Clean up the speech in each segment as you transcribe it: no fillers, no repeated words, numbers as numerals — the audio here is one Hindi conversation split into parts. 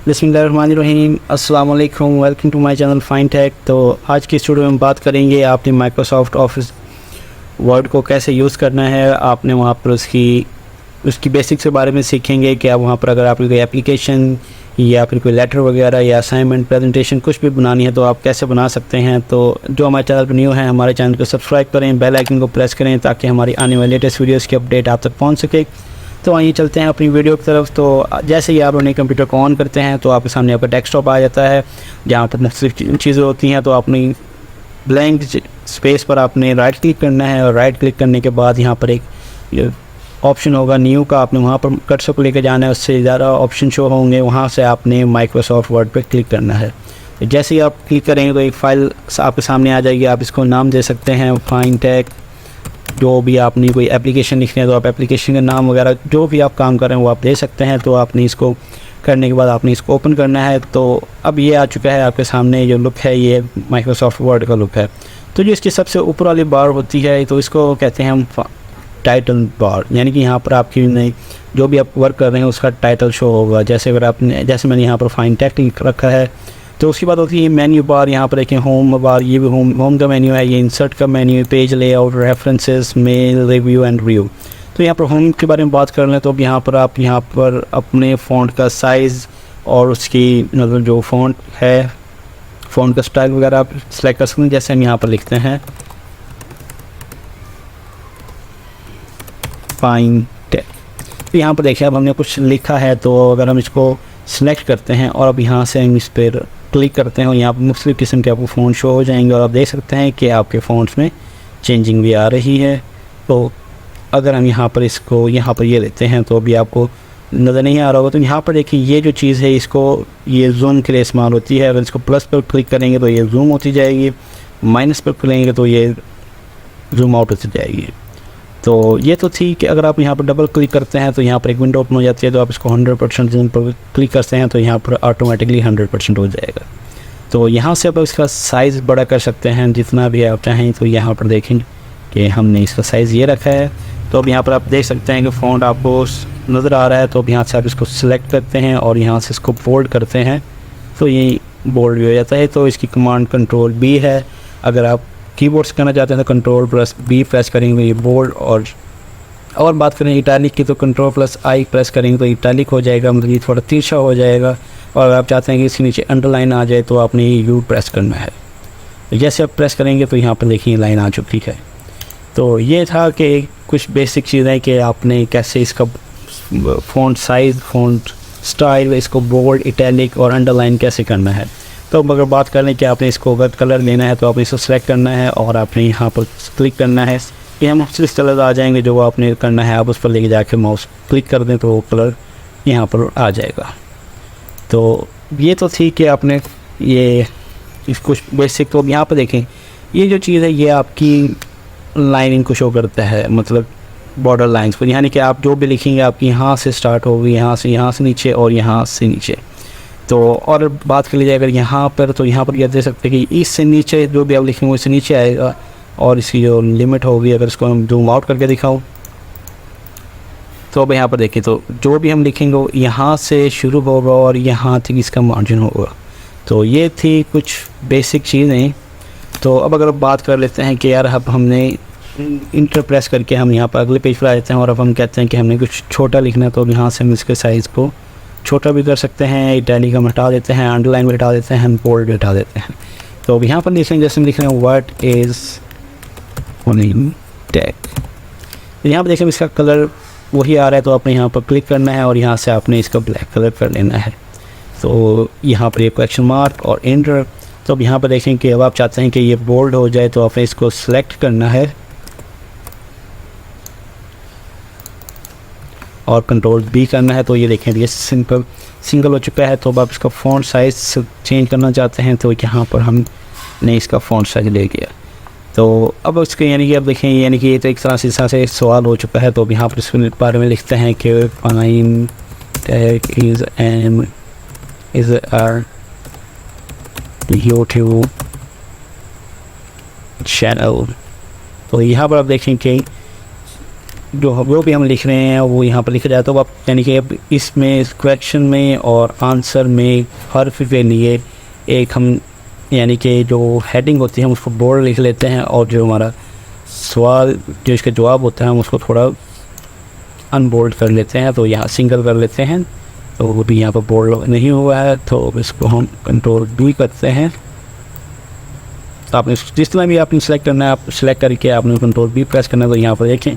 बिस्मिल्लाहिर्रहमानिर्रहीम, अस्सलाम वालेकुम, welcome to my channel Fine Tech. तो आज की इस वीडियो में बात करेंगे आपने माइक्रोसॉफ्ट ऑफिस वर्ड को कैसे यूज़ करना है। आपने वहाँ पर उसकी बेसिक्स के बारे में सीखेंगे कि आप वहाँ पर अगर आपकी कोई एप्लीकेशन या फिर कोई लेटर वगैरह या असाइनमेंट प्रेजेंटेशन कुछ भी बनानी है तो आप कैसे बना सकते हैं। तो जो हमारे चैनल पर न्यू है हमारे चैनल को सब्सक्राइब करें, बेल आइकन को प्रेस करें ताकि हमारी आने वाली लेटेस्ट वीडियोज़ की अपडेट आप तक पहुँच सके। तो आइए चलते हैं अपनी वीडियो की तरफ। तो जैसे ही आप अपने कंप्यूटर को ऑन करते हैं तो आपके सामने आपका डेस्कटॉप आ जाता है जहाँ पर मुख्तलिफ चीज़ें होती हैं। तो अपनी ब्लैंक स्पेस पर आपने राइट क्लिक करना है और राइट क्लिक करने के बाद यहाँ पर एक ऑप्शन होगा न्यू का, आपने वहाँ पर कर्सर को लेकर जाना है, उससे ज़्यादा ऑप्शन शो होंगे, वहाँ से आपने माइक्रोसॉफ्ट वर्ड पर क्लिक करना है। जैसे ही आप क्लिक करेंगे तो एक फ़ाइल आपके सामने आ जाएगी। आप इसको नाम दे सकते हैं फाइन टेक। जो भी आपने कोई एप्लीकेशन लिखनी है तो आप एप्लीकेशन का नाम वगैरह जो भी आप काम कर रहे हैं वो आप दे सकते हैं। तो आपने इसको करने के बाद आपने इसको ओपन करना है। तो अब ये आ चुका है आपके सामने, जो लुक है ये माइक्रोसॉफ्ट वर्ड का लुक है। तो जो इसकी सबसे ऊपर वाली बार होती है तो इसको कहते हैं हम टाइटल बार, यानी कि यहाँ पर आपकी नई जो भी आप वर्क कर रहे हैं उसका टाइटल शो होगा। जैसे अगर आपने जैसे मैंने यहाँ पर फाइन टेक लिख रखा है तो उसके बाद होती है मेन्यू बार। यहाँ पर देखें होम बार, ये भी होम का मेन्यू है, ये इंसर्ट का menu, page layout, references, mail, review and view. तो यहाँ पर होम के बारे में बात कर लें तो अब यहाँ पर आप यहाँ पर अपने फ़ॉन्ट का साइज़ और उसकी मतलब जो फ़ॉन्ट है, फ़ॉन्ट का स्टाइल वगैरह आप सेलेक्ट कर सकते हैं। जैसे हम यहाँ पर लिखते हैं फाइन टेक, तो यहाँ पर देखिए अब हमने कुछ लिखा है। तो अगर हम इसको सिलेक्ट करते हैं और अब यहाँ से हम इस पर क्लिक करते हैं और यहाँ पर मुख्तलिफ़ किस्म के आपको फ़ॉन्ट शो हो जाएंगे और आप देख सकते हैं कि आपके फ़ॉन्ट्स में चेंजिंग भी आ रही है। तो अगर हम यहाँ पर इसको यहाँ पर ये लेते हैं तो अभी आपको नज़र नहीं आ रहा होगा। तो यहाँ पर देखिए ये जो चीज़ है इसको ये जूम के लिए इस्तेमाल होती है। अगर इसको प्लस पर क्लिक करेंगे तो ये जूम होती जाएगी, माइनस पर करेंगे तो ये जूम आउट होती जाएगी। तो ये तो थी कि अगर आप यहाँ पर डबल क्लिक करते हैं तो यहाँ पर एक विंडो ओपन हो जाती है। तो आप इसको 100% जूम पर क्लिक करते हैं तो यहाँ पर ऑटोमेटिकली 100% हो जाएगा। तो यहाँ से आप इसका साइज़ बड़ा कर सकते हैं जितना भी आप चाहें। तो यहाँ पर देखें कि हमने इसका साइज़ ये रखा है। तो अब यहाँ पर आप देख सकते हैं कि फ़ॉन्ट आपको नज़र आ रहा है। तो अब यहाँ से आप इसको सिलेक्ट करते हैं और यहाँ से इसको बोल्ड करते हैं तो ये बोल्ड भी हो जाता है। तो इसकी कमांड कंट्रोल बी है। अगर आप कीबोर्ड से करना चाहते हैं तो कंट्रोल प्लस बी प्रेस करेंगे तो ये बोल्ड, और बात करें इटैलिक की तो कंट्रोल प्लस आई प्रेस करेंगे तो इटैलिक हो जाएगा, मतलब ये थोड़ा तिरछा हो जाएगा। और अगर आप चाहते हैं कि इसके नीचे अंडरलाइन आ जाए तो आपने यू प्रेस करना है। तो जैसे आप प्रेस करेंगे तो यहाँ पर देखिए लाइन आ चुकी है। तो ये था कि कुछ बेसिक चीज़ें कि आपने कैसे इसका फ़ॉन्ट साइज़, फ़ॉन्ट स्टाइल, इसको बोल्ड, इटैलिक और अंडरलाइन कैसे करना है। तो अगर बात करें कि आपने इसको अगर कलर लेना है तो आपने इसको सेलेक्ट करना है और आपने यहाँ पर क्लिक करना है। ये हम मुख्तलिफ कलर आ जाएंगे जो आपने करना है, आप उस पर लेके जाके माउस क्लिक कर दें तो वो कलर यहाँ पर आ जाएगा। तो ये तो थी कि आपने ये कुछ बेसिक। तो यहाँ पर देखें ये जो चीज़ है ये आपकी लाइनिंग को शो करता है, मतलब बॉर्डर लाइंस पर, यानी कि आप जो भी लिखेंगे आपकी यहाँ से स्टार्ट होगी, यहाँ से नीचे और यहाँ से नीचे। तो और बात कर लीजिए अगर यहाँ पर तो यहाँ पर यह दे सकते हैं कि इससे नीचे जो भी आप लिखेंगे इससे नीचे आएगा। और इसकी जो लिमिट होगी अगर इसको हम जूम आउट करके दिखाऊं तो अब यहाँ पर देखिए तो जो भी हम लिखेंगे यहाँ से शुरू होगा और यहाँ तक इसका मार्जिन होगा। तो ये थी कुछ बेसिक चीज़ें। तो अब अगर बात कर लेते हैं कि यार अब हमने इंटर प्रेस करके हम यहाँ पर अगले पेज पर आ जाते हैं और अब हम कहते हैं कि हमने कुछ छोटा लिखना है। तो यहाँ से हम इसके साइज़ को छोटा भी कर सकते हैं, इटैलिक हम हटा देते हैं, अंडरलाइन भी हटा देते हैं, हम बोल्ड भी हटा देते हैं। तो अब यहाँ पर लिखेंगे जैसे हम लिख रहे हैं व्हाट इज़ फाइन टेक। यहाँ पर देखें इसका कलर वही आ रहा है तो आपने यहाँ पर क्लिक करना है और यहाँ से आपने इसका ब्लैक कलर कर लेना है। तो यहाँ पर ये क्वेश्चन मार्क और इंटर। तो अब यहाँ पर देखें कि अब आप चाहते हैं कि ये बोल्ड हो जाए तो आपने इसको सिलेक्ट करना है और कंट्रोल बी करना है। तो ये देखें ये सिंगल हो चुका है। तो अब आप इसका फ़ॉन्ट साइज़ चेंज करना चाहते हैं तो यहाँ पर हमने इसका फ़ॉन्ट साइज़ ले गया। तो अब उसके यानी कि अब देखें यानी कि ये तो एक तरह से सवाल हो चुका है। तो अब यहाँ पर इसके बारे में लिखते हैं कि Fine Tech is our YouTube channel. तो यहाँ पर आप देखें कि जो भी हम लिख रहे हैं वो यहाँ पर लिखा जाए। तो आप यानी कि अब इसमें क्वेश्चन में और आंसर में हर्फ के लिए एक हम यानी कि जो हेडिंग होती है हम उसको बोल्ड लिख लेते हैं, और जो हमारा सवाल जो इसका जवाब होता है हम उसको थोड़ा अनबोल्ड कर लेते हैं। तो यहाँ सिंगल कर लेते हैं, तो वो भी यहाँ पर बोल्ड नहीं हुआ है, तो इसको हम कंट्रोल डी करते हैं। तो आपने जिस तरह भी आपने सेलेक्ट करना है आप सेलेक्ट करके आपने कंट्रोल बी प्रेस करना है। तो यहाँ पर देखें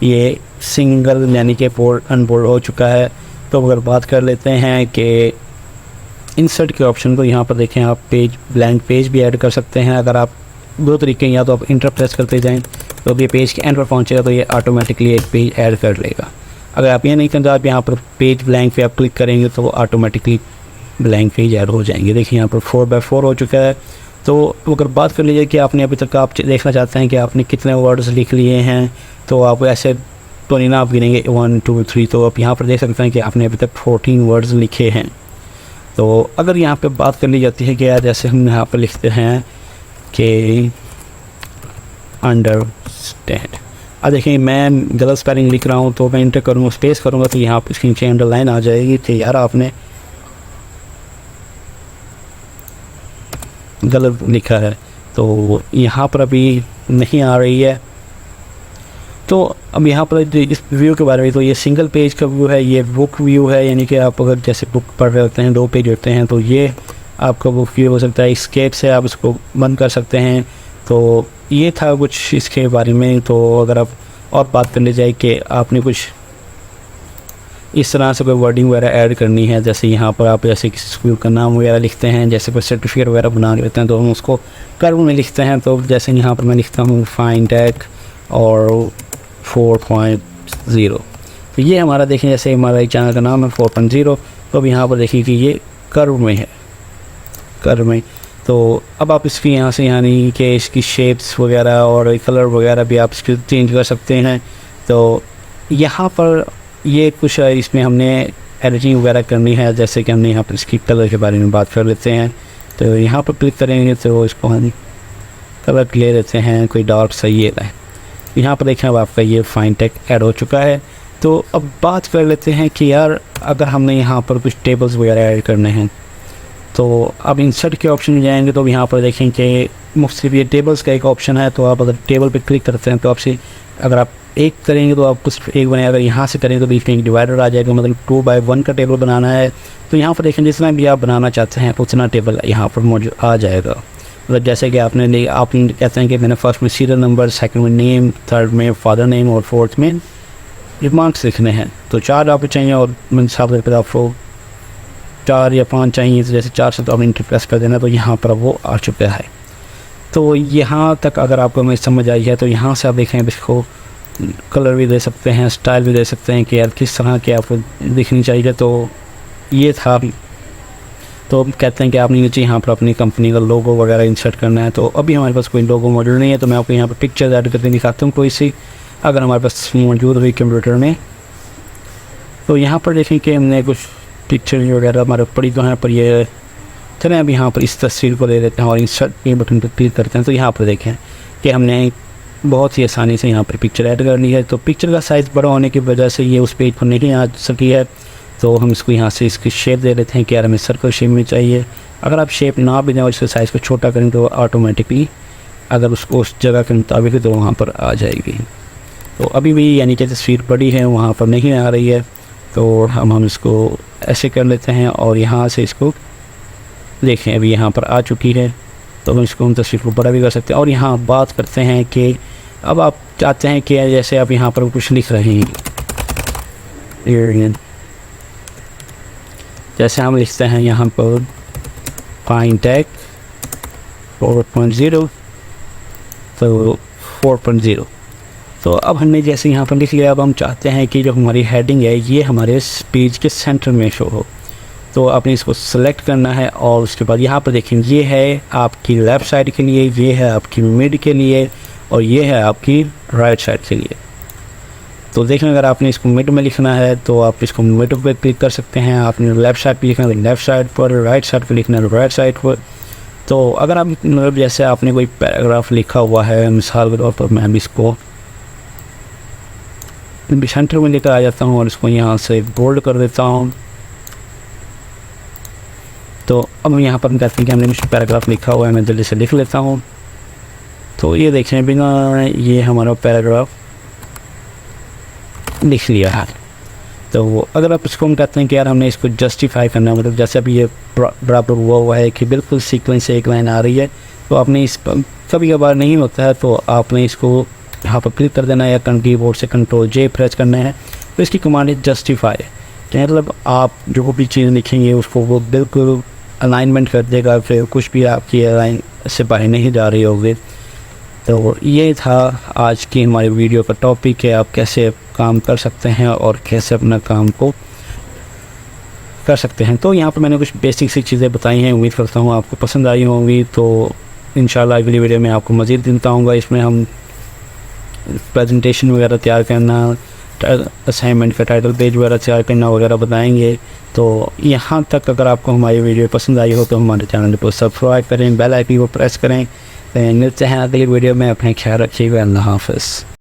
ये सिंगल यानी कि बोल्ड अनबोल्ड हो चुका है। तो अगर बात कर लेते हैं कि इंसर्ट के ऑप्शन को, यहाँ पर देखें आप पेज ब्लैंक पेज भी ऐड कर सकते हैं। अगर आप दो तरीके, या तो आप इंटर प्रेस करते जाएँ तो अब ये पेज के एंड पर पहुँचेगा, तो ये ऑटोमेटिकली एक पेज ऐड कर लेगा। अगर आप ये नहीं करते, आप यहाँ पर पेज ब्लैंक पे आप क्लिक करेंगे तो वो ऑटोमेटिकली ब्लैंक पेज ऐड हो जाएंगे। देखिए यहाँ पर 4x4 हो चुका है। तो अगर बात कर लीजिए कि आपने अभी तक आप देखना चाहते हैं कि आपने कितने वर्ड्स लिख लिए हैं, तो आप ऐसे तो नहीं ना आप गिनेंगे 1 2 3, तो आप यहाँ पर देख सकते हैं कि आपने अभी तक 14 वर्ड्स लिखे हैं। तो अगर यहाँ पे बात कर ली जाती है कि यार जैसे हम यहाँ पर लिखते हैं कि अंडरस्टैंड, अब देखिए मैं गलत स्पेलिंग लिख रहा हूँ, तो मैं इंटर करूँगा स्पेस करूँगा तो यहाँ पर इसके नीचे अंडरलाइन आ जाएगी कि यार आपने गलत लिखा है। तो यहाँ पर अभी नहीं आ रही है। तो अब यहाँ पर इस व्यू के बारे में, तो ये सिंगल पेज का व्यू है, ये बुक व्यू है, यानी कि आप अगर जैसे बुक पढ़ रहे होते हैं 2 पेज होते हैं तो ये आपका बुक व्यू हो सकता है। स्केप से आप इसको बंद कर सकते हैं। तो ये था कुछ इसके बारे में। तो अगर आप और बात कर ली जाए कि आपने कुछ इस तरह से कोई वर्डिंग वगैरह ऐड करनी है, जैसे यहाँ पर आप जैसे किसी स्कूल का नाम वगैरह लिखते हैं, जैसे कोई सर्टिफिकेट वगैरह बना लेते हैं तो हम उसको कर्व में लिखते हैं। तो जैसे यहाँ पर मैं लिखता हूँ फाइनटेक और 4.0, तो ये हमारा देखें जैसे हमारा चैनल का नाम है 4.0, तो अब यहाँ पर देखिए कि ये कर्व में है, कर्व में। तो अब आप इसकी यहाँ से यानी कि इसकी शेप्स वगैरह और कलर वगैरह भी आप इसके चेंज कर सकते हैं। तो यहाँ पर ये कुछ इसमें हमने एडिटिंग वगैरह करनी है, जैसे कि हमने यहाँ पर इसकी कलर के बारे में बात कर लेते हैं। तो यहाँ पर क्लिक करेंगे तो इसको हम कलर ले लेते हैं कोई डार्क सा ये है। यहाँ पर देखें अब आपका ये फाइनटेक ऐड हो चुका है। तो अब बात कर लेते हैं कि यार अगर हमने यहाँ पर कुछ टेबल्स वगैरह ऐड करने हैं, तो अब इंसर्ट के ऑप्शन में जाएंगे तो यहाँ पर देखें कि मुख्तलिफ ये टेबल्स का एक ऑप्शन है। तो आप अगर टेबल पे क्लिक करते हैं तो आपसे अगर आप एक करेंगे तो आप कुछ एक बने, अगर यहाँ से करेंगे तो बीच में एक डिवाइडर आ जाएगा, मतलब 2x1 का टेबल बनाना है। तो यहाँ पर देखें जितना भी आप बनाना चाहते हैं उतना टेबल यहाँ पर मौजूद आ जाएगा। मतलब जैसे कि आप कहते हैं कि मैंने फर्स्ट में सीरियल नंबर, सेकंड में नेम, थर्ड में फादर नेम और फोर्थ में रिमार्क्स लिखने हैं। तो 4 आपको चाहिए और मेरे हिसाब से आपको 4 या 5 चाहिए, तो जैसे 4 से तो आपने इंटर प्रेस कर देना, तो यहाँ पर वो आ चुका है। तो यहाँ तक अगर आपको मैं समझ आई है तो यहाँ से आप देखें इसको कलर भी दे सकते हैं, स्टाइल भी दे सकते हैं कि यार किस तरह की आपको दिखनी चाहिए। तो ये था। तो कहते हैं कि आपने नीचे यहाँ पर अपनी कंपनी का लोगो वगैरह इंसर्ट करना है। तो अभी हमारे पास कोई लोगो मौजूद नहीं है, तो मैं आपको यहाँ पर पिक्चर ऐड करके दिखाता हूँ कोई सी अगर हमारे पास मौजूद हुई कंप्यूटर में। तो यहाँ पर देखें कि हमने कुछ पिक्चर वगैरह हमारे पड़ी तो हैं, पर ये चलें अब यहाँ पर इस तस्वीर को ले लेते हैं और इंसर्ट के बटन पर क्लिक करते हैं। तो यहाँ पर देखें कि हमने बहुत ही आसानी से यहाँ पर पिक्चर ऐड करनी है। तो पिक्चर का साइज़ बड़ा होने की वजह से ये उस पेज पर नहीं आ सकी है, तो हम इसको यहाँ से इसकी शेप दे लेते हैं कि यार हमें सर्कल शेप में चाहिए। अगर आप शेप ना भी दें और इसके साइज़ को छोटा करें तो ऑटोमेटिकली अगर उसको उस जगह के मुताबिक तो वहाँ पर आ जाएगी। तो अभी भी यानी कि तस्वीर बड़ी है वहाँ पर नहीं आ रही है, तो हम इसको ऐसे कर लेते हैं और यहाँ से इसको देखें अभी यहाँ पर आ चुकी है। तो हम इसको हम तस्वीर को बड़ा भी कर सकते हैं। और यहाँ बात करते हैं कि अब आप चाहते हैं कि जैसे आप यहाँ पर कुछ लिख रहे हैं, जैसे हम लिखते हैं यहाँ पर फाइनटेक 4.0, तो 4.0। तो अब हमने जैसे यहाँ पर लिख लिया, अब हम चाहते हैं कि जो हमारी हेडिंग है ये हमारे पेज के सेंटर में शो हो। तो आपने इसको सेलेक्ट करना है और उसके बाद यहाँ पर देखें ये है आपकी लेफ़्ट साइड के लिए, ये है आपकी मिड के लिए और ये है आपकी राइट साइड के लिए। तो देखें अगर आपने इसको मिड में लिखना है तो आप इसको मिड पर क्लिक कर सकते हैं। आपने लेफ़्ट साइड पर लिखना है लेफ़्ट साइड पर, राइट साइड पर लिखना है राइट साइड पर। तो अगर आप मतलब जैसे आपने कोई पैराग्राफ लिखा हुआ है, मिसाल के तौर पर मैं इसको सेंटर में लेकर आ जाता हूँ और इसको यहाँ से बोल्ड कर देता हूँ। तो अब यहाँ पर हम कहते हैं कि हमने कुछ पैराग्राफ लिखा हुआ है, मैं जल्दी से लिख लेता हूँ। तो ये देखें बिना ये हमारा पैराग्राफ लिख लिया है। तो अगर आप इसको हम कहते हैं कि यार हमने इसको जस्टिफाई करना है, मतलब जैसे अभी ये बराबर हुआ है कि बिल्कुल सीक्वेंस से एक लाइन आ रही है, तो आपने इस कभी कभार नहीं होता है तो आपने इसको यहाँ पर क्लिक कर देना है या कीबोर्ड से कंट्रोल जे प्रेस करना है। तो इसकी कमांड है जस्टिफाई, मतलब आप जो भी चीज़ लिखेंगे उसको वो बिल्कुल अलाइनमेंट कर देगा, फिर कुछ भी आपकी लाइन से बाहर नहीं जा रही होगी। तो ये था आज की हमारी वीडियो का टॉपिक है, आप कैसे काम कर सकते हैं और कैसे अपना काम को कर सकते हैं। तो यहाँ पर मैंने कुछ बेसिक सी चीज़ें बताई हैं, उम्मीद करता हूँ आपको पसंद आई होंगी। तो इंशाल्लाह अगली वीडियो में आपको मज़ीद दिन आऊँगा, इसमें हम प्रेजेंटेशन वगैरह तैयार करना, असाइनमेंट का टाइटल पेज वगैरह तैयार करना वगैरह बताएंगे। तो यहाँ तक अगर आपको हमारी वीडियो पसंद आई हो तो हमारे चैनल को सब्सक्राइब करें, बेल आइकन को प्रेस करें। मिलते हैं अगली वीडियो में, अपने ख्याल रखिएगा। अल्लाह हाफ़िज़।